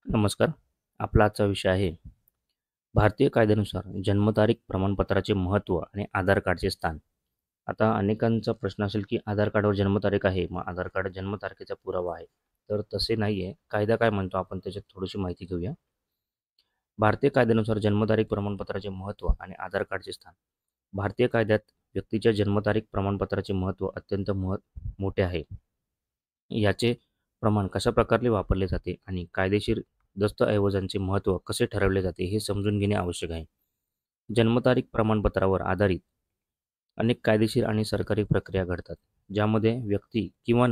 नमस्कार. आपला आजचा विषय आहे भारतीय कायद्यानुसार जन्मतारीख प्रमाणपत्राचे महत्त्व आणि आधार कार्डचे स्थान. आता अनेकांचा प्रश्न असेल की आधार कार्डवर जन्मतारीख आहे, मग आधार कार्ड जन्मतारखेचा पुरावा आहे. तर तसे नाही आहे. कायदा काय म्हणतो आपण त्याच्यात थोडीशी माहिती घेऊया. भारतीय कायद्यानुसार जन्मतारीख प्रमाणपत्राचे महत्त्व आणि आधार कार्डचे स्थान. भारतीय कायद्यात व्यक्तीच्या जन्मतारीख प्रमाणपत्राचे महत्त्व अत्यंत मोठे आहे. याचे प्रमाण कशा प्रकारे वापरले जाते आणि कायदेशीर दस्तऐवजांचे महत्त्व कसे ठरवले जाते हे समजून घेणे आवश्यक आहे. जन्मतारीख प्रमाणपत्रावर आधारित अनेक कायदेशीर आणि सरकारी प्रक्रिया घडतात, ज्यामध्ये व्यक्ती किंवा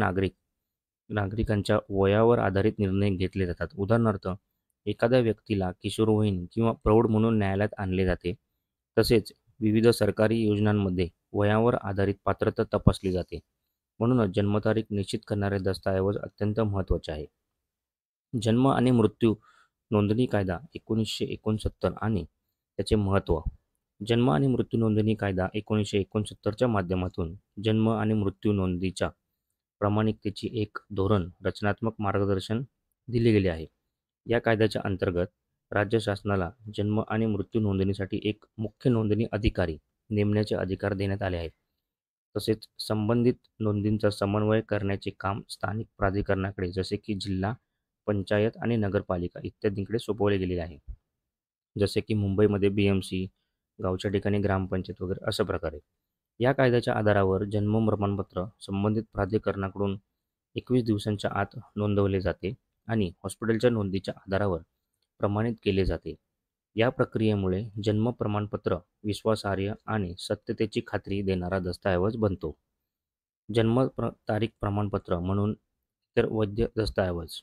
नागरिकांच्या वयावर आधारित निर्णय घेतले जातात. उदाहरणार्थ, एखाद्या व्यक्तीला किशोरवयीन किंवा प्रौढ म्हणून न्यायालयात आणले जाते. तसेच विविध सरकारी योजनांमध्ये वयावर आधारित पात्रता तपासली जाते. म्हणूनच जन्मतारीख निश्चित करणारे दस्तऐवज अत्यंत महत्त्वाचे आहे. जन्म आणि मृत्यू नोंदणी कायदा 1969 आणि त्याचे महत्त्व. जन्म आणि मृत्यू नोंदणी कायदा 1969च्या माध्यमातून जन्म आणि मृत्यू नोंदीच्या प्रामाणिकतेची एक धोरण रचनात्मक मार्गदर्शन दिले गेले आहे. या कायद्याच्या अंतर्गत राज्य शासनाला जन्म आणि मृत्यू नोंदणीसाठी एक मुख्य नोंदणी अधिकारी नेमण्याचे अधिकार देण्यात आले आहेत. तसेच संबंधित नोंदींचा समन्वय करण्याचे काम स्थानिक प्राधिकरणाकडे जसे की जिल्हा, पंचायत आणि नगरपालिका इत्यादींकडे सोपवले गेलेले आहे. जसे की मुंबईमध्ये BMC, गावच्या ठिकाणी ग्रामपंचायत वगैरे अशा प्रकारे. या कायद्याच्या आधारावर जन्म प्रमाणपत्र संबंधित प्राधिकरणाकडून 21 दिवसांच्या आत नोंदवले जाते आणि हॉस्पिटलच्या नोंदीच्या आधारावर प्रमाणित केले जाते. या प्रक्रियेमुळे जन्म प्रमाणपत्र विश्वासार्ह आणि सत्यतेची खात्री देणारा दस्तऐवज बनतो. तारीख प्रमाणपत्र म्हणून इतर वैध दस्तऐवज.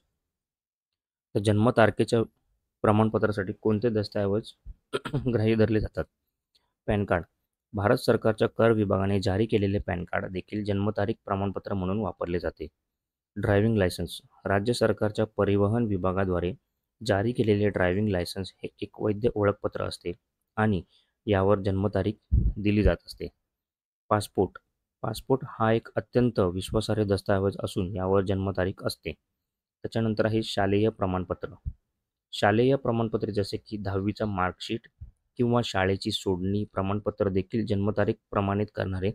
तर जन्मतारखेच्या प्रमाणपत्रासाठी कोणते दस्तऐवज ग्राह्य धरले जातात? Pan card. भारत सरकारच्या कर विभागाने जारी केलेले पॅन कार्ड देखील जन्मतारीख प्रमाणपत्र म्हणून वापरले जाते. Driving licence. राज्य सरकारच्या परिवहन विभागाद्वारे जारी केलेले ड्रायव्हिंग लायसन्स हे एक वैध ओळखपत्र असते आणि यावर जन्मतारीख दिली जात असते. पासपोर्ट. पासपोर्ट हा एक अत्यंत विश्वासार्ह दस्तऐवज असून यावर जन्मतारीख असते. त्याच्यानंतर आहे शालेय प्रमाणपत्र. शालेय प्रमाणपत्रे जसे की 10वीचा मार्कशीट किंवा शाळेची सोडणी प्रमाणपत्र देखील जन्मतारीख प्रमाणित करणारे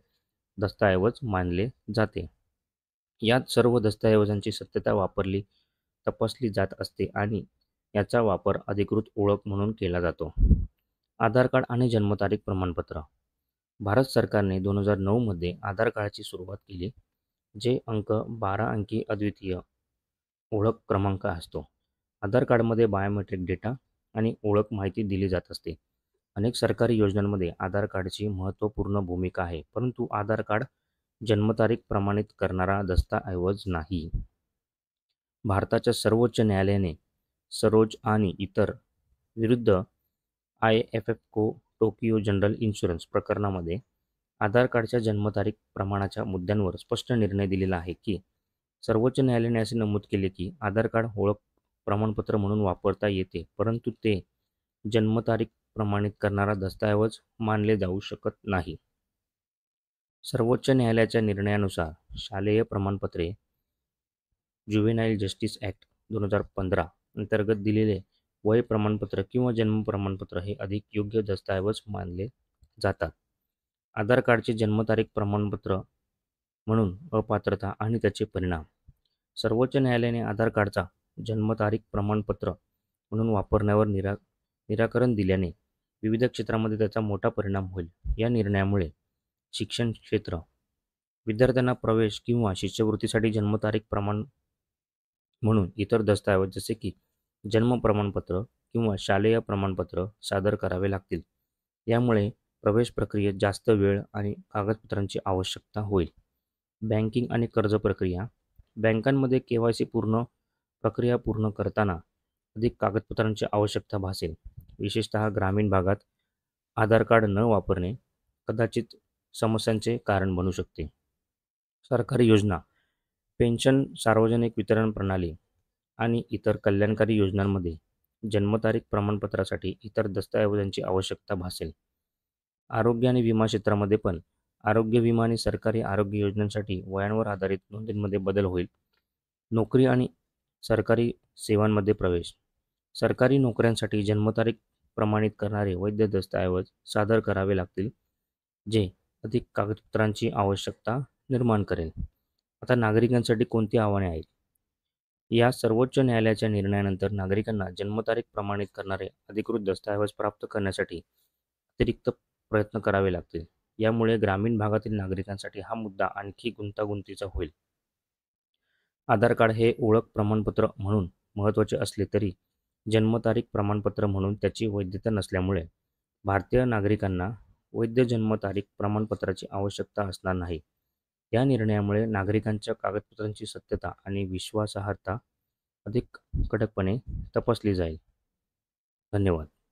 दस्तऐवज मानले जाते. यात सर्व दस्तऐवजांची सत्यता तपासली जात असते आणि याचा वापर अधिकृत ओळख म्हणून केला जातो. आधार कार्ड आणि जन्मतारीख प्रमाणपत्र. भारत सरकारने 2009 मध्ये आधार कार्डाची सुरुवात केली, जे 12 अंकी अद्वितीय ओळख क्रमांक असतो. आधार कार्डमध्ये बायोमेट्रिक डेटा आणि ओळख माहिती दिली जात असते. अनेक सरकारी योजनांमध्ये आधार कार्डची महत्त्वपूर्ण भूमिका आहे, परंतु आधार कार्ड जन्मतारीख प्रमाणित करणारा दस्तऐवज नाही. भारताच्या सर्वोच्च न्यायालयाने सरोज आणि इतर विरुद्ध IFFCO टोकियो जनरल इन्शुरन्स प्रकरणामध्ये आधार कार्डच्या जन्मतारीख प्रमाणाच्या मुद्द्यांवर स्पष्ट निर्णय दिलेला आहे की सर्वोच्च न्यायालयाने असे नमूद केले की आधार कार्ड ओळख प्रमाणपत्र म्हणून वापरता येते, परंतु ते जन्मतारीख प्रमाणित करणारा दस्तऐवज मानले जाऊ शकत नाही. सर्वोच्च न्यायालयाच्या निर्णयानुसार शालेय प्रमाणपत्रे ज्युव्हेनाईल जस्टिस ॲक्ट 2015 अंतर्गत दिलेले वय प्रमाणपत्र किंवा जन्म प्रमाणपत्र हे अधिक योग्य दस्तऐवज मानले जातात. आधार कार्डचे जन्मतारीख प्रमाणपत्र म्हणून अपात्रता आणि त्याचे परिणाम. सर्वोच्च न्यायालयाने आधार कार्डचा जन्मतारीख प्रमाणपत्र म्हणून वापरण्यावर निराकरण दिल्याने विविध क्षेत्रामध्ये त्याचा मोठा परिणाम होईल. या निर्णयामुळे शिक्षण क्षेत्र, विद्यार्थ्यांना प्रवेश किंवा शिष्यवृत्तीसाठी जन्मतारीख प्रमाण म्हणून इतर दस्तऐवज जसे की जन्म प्रमाणपत्र किंवा शालेय प्रमाणपत्र सादर करावे लागतील. यामुळे प्रवेश प्रक्रियेत जास्त वेळ आणि कागदपत्रांची आवश्यकता होईल. बँकिंग आणि कर्ज प्रक्रिया. बँकांमध्ये KYC प्रक्रिया पूर्ण करताना अधिक कागदपत्रांची आवश्यकता भासेल. विशेषतः ग्रामीण भागात आधार कार्ड न वापरणे कदाचित समस्यांचे कारण बनू शकते. सरकारी योजना, पेन्शन, सार्वजनिक वितरण प्रणाली आणि इतर कल्याणकारी योजनांमध्ये जन्मतारीख प्रमाणपत्रासाठी इतर दस्तऐवजांची आवश्यकता भासेल. आरोग्य आणि विमा क्षेत्रामध्ये पण आरोग्य विमा आणि सरकारी आरोग्य योजनांसाठी वयांवर आधारित नोंदींमध्ये बदल होईल. नोकरी आणि सरकारी सेवांमध्ये प्रवेश. सरकारी नोकऱ्यांसाठी जन्मतारीख प्रमाणित करणारे वैध दस्तऐवज सादर करावे लागतील, जे अधिक कागदपत्रांची आवश्यकता निर्माण करेल. आता नागरिकांसाठी कोणती आव्हाने आहेत? या सर्वोच्च न्यायालयाच्या निर्णयानंतर नागरिकांना जन्मतारीख प्रमाणित करणारे अधिकृत दस्तऐवज प्राप्त करण्यासाठी अतिरिक्त प्रयत्न करावे लागतील. यामुळे ग्रामीण भागातील नागरिकांसाठी हा मुद्दा आणखी गुंतागुंतीचा होईल. आधार कार्ड हे ओळख प्रमाणपत्र म्हणून महत्त्वाचे असले तरी जन्मतारीख प्रमाणपत्र म्हणून त्याची वैधता नसल्यामुळे भारतीय नागरिकांना वैध जन्मतारीख प्रमाणपत्राची आवश्यकता असणार नाही. या निर्णयामुळे नागरिकांच्या कागदपत्रांची सत्यता आणि विश्वासार्हता अधिक कडकपणे तपासली जाईल. धन्यवाद.